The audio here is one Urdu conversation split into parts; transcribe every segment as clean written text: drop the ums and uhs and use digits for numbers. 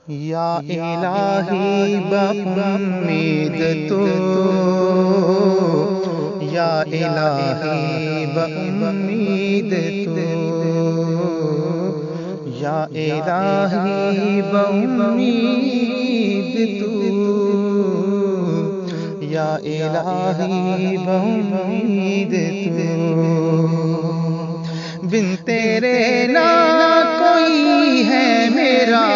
یا الہی بامید تو، یا الہی بامید تو، یا الہی بامید تو، یا الہی بامید تو، بن تیرے نہ کوئی ہے میرا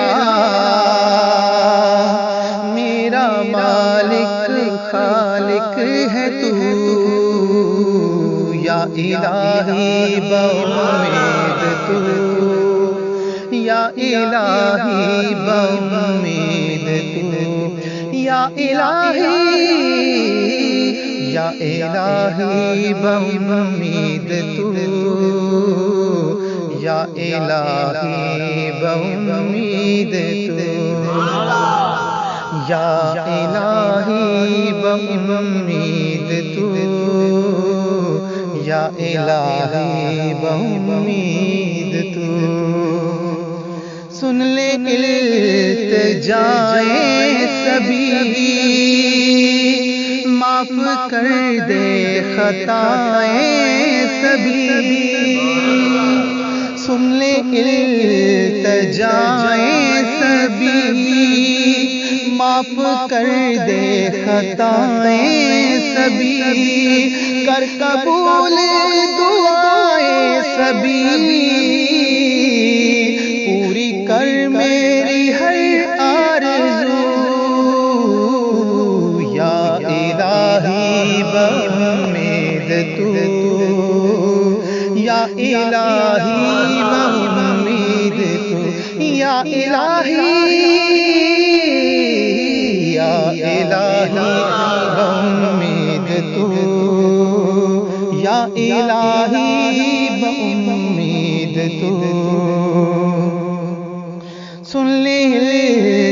مالک خالق ہے تو، یا الہی بامید تو، یا الہی بامید تو، یا الہی بامید تو، یا الہی بامید تو، یا الہی بامید تو، یا الہی بامید تو، سن لے التجائے سبھی، معاف کر دے خطائیں سبھی، سن لے التجائے سبھی، معاف کر دے خطائیں سبھی، کر قبول دعائیں سبھی، پوری کر میری ہر آرزو، یا الہی بامید تو، یا الہی بامید تو، یا الہی بامید تو، یا الہی بامید تو، سن لے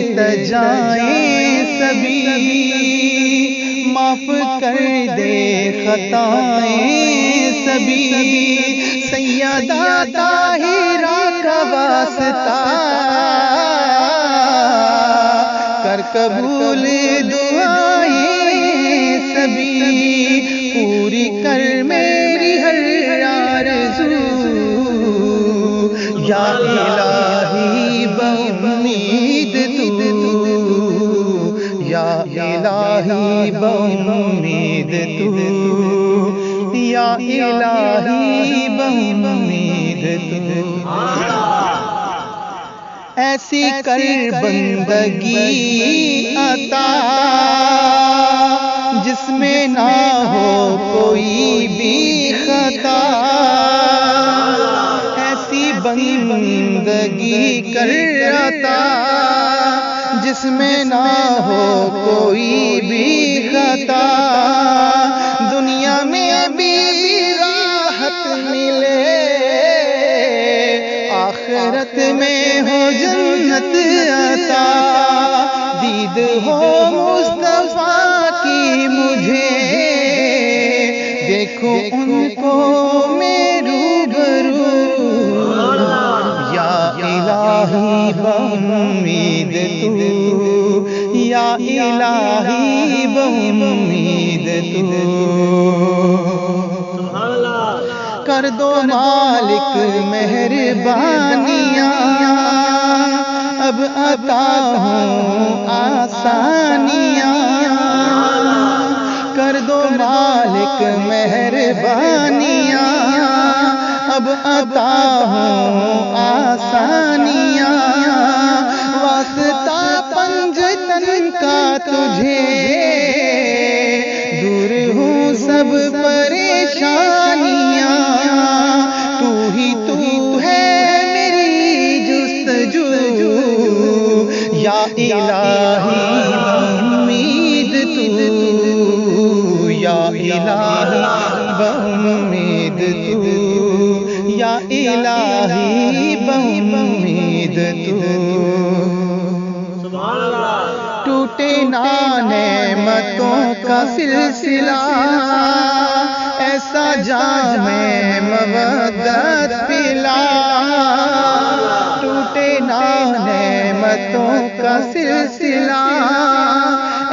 التجائیں سبھی، معاف کر دے خطائیں سبھی، سیدہ طاہرہ کا واسطہ کر قبول دعائیں سبھی، پوری کر میری ہر آرزو، یا الہی بامید تو، یا الہی بامید تو، یا الہی بامید تو، ایسی کر بندگی عطا جس میں نہ ہو کوئی بھی خطا، ایسی بندگی کر عطا جس میں نہ ہو کوئی بھی خطا، دنیا میں بھی راحت ملے، آخرت میں ہو جنت عطا، دید ہو مصطفیٰ کی مجھے، دیکھو ان کو میں روبرو، یا الہی بامید تو، یا الہی بامید تو، کر دو مالک مہربانیاں، اب عطا ہوں آسانیاں، کر دو مالک مہربانیاں، اب عطا ہوں آسانیاں، واسطہ پنجتن کا تجھے، دور ہوں سب پریشانیاں، تو ہی تو ہے میری جستجو، یا الہی بامید تو، یا الہی بامید تو، یا الہی بامید تو، ٹوٹے نہ نعمتوں کا سلسلہ، ایسا جام مودت پلا، ٹوٹے نہ نعمتوں نعمتوں کا سلسلہ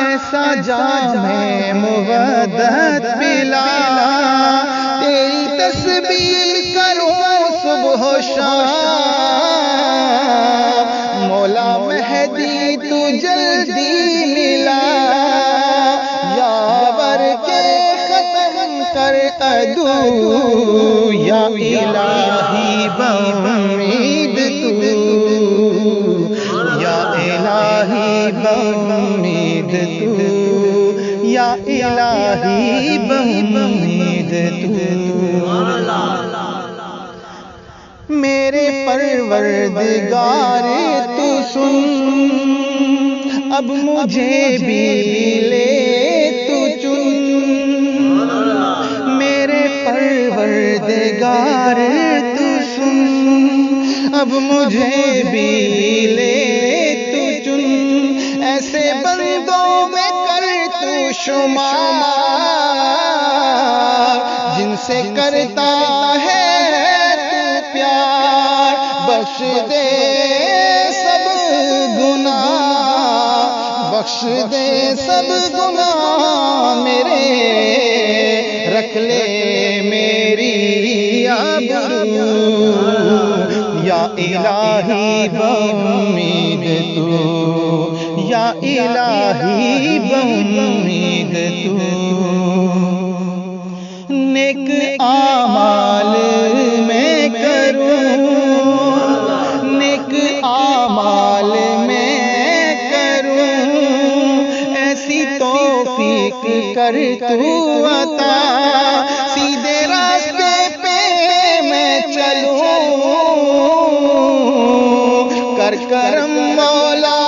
ایسا جام مودت پلا تیری تسبیح کروں صبح و شام مولا مہدی تو جلدی ملا یاور کے ختم کر عدو یا الہی بامید تو یا الہی بامید تو یا الہی بامید تو میرے پروردگار تو سن اب مجھے بھی لے تو چن میرے پروردگار تو سن اب مجھے بھی لے تو چن ایسے بندوں میں کر تو شمار جن سے کرتا ہے بخش دے سب گناہ بخش دے سب گناہ میرے رکھ لے میری آبرو یا الہی بامید تو یا الہی بامید تو نیک اعمال میں کروں اعمال میں کروں ایسی توفیق کر تو عطا سیدھے راستے پہ میں چلوں کر کرم مولا